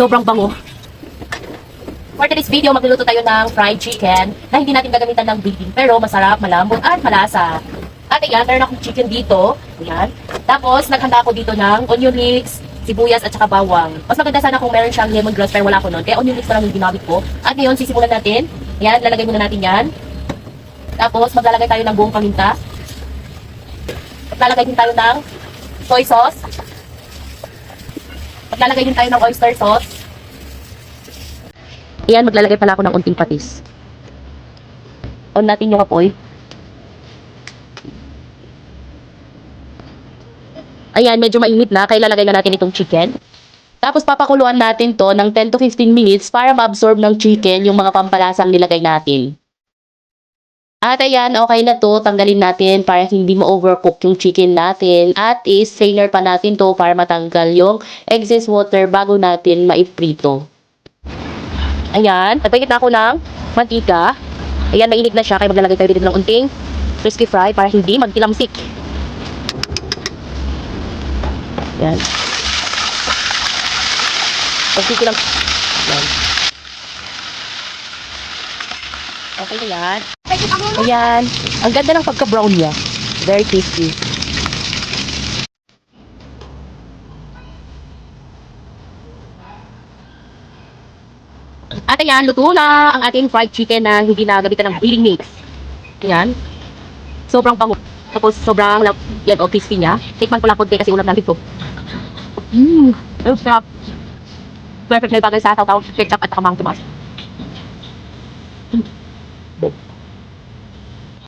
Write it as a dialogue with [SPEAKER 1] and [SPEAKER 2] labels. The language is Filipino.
[SPEAKER 1] Sobrang bango. For today's video, magluluto tayo ng fried chicken na hindi natin gagamitan ng breading pero masarap, malambot at malasa. At ayan, meron akong chicken dito. Ayan. Tapos, naghanda ako dito ng onion leeks, sibuyas at saka bawang. Mas maganda sana kung meron siyang lemongrass pero wala ko nun. Kaya onion leeks pa lang yung ginamit ko. At ngayon, sisimulan natin. Ayan, lalagay muna natin yan. Tapos, maglalagay tayo ng buong paminta. Maglalagay din tayo ng soy sauce. Maglalagay din tayo ng oyster sauce. Ayan, maglalagay pala ako ng unting patis. On natin yung apoy. Ayan, medyo mainit na. Kaya lalagay na natin itong chicken. Tapos papakuluan natin to ng 10 to 15 minutes para ma-absorb ng chicken yung mga pampalasang nilagay natin. At ayan, okay na to. Tanggalin natin para hindi ma-overcook yung chicken natin. At i-strainer pa natin to para matanggal yung excess water bago natin maiprito. Ayan, nagpahigit na ako ng mantika. Ayan, mainit na siya. Kaya maglalagay tayo dito ng unting crispy fry para hindi magtilamsik. Ayan. Pagkiki lang. Ayan. Okay na yan. Ayan. Ang ganda ng pagka-brown niya. Very tasty. At ayan, luto na ang ating fried chicken na hindi nagamitan ng breading mix. Ayan. Sobrang bango. Tapos sobrang yan o crispy niya. Tikman ko lang konti kasi ulam natin ito. Ang sarap. Perfect na bagay sa sasaw-saw, ketchup at saka mang tomas.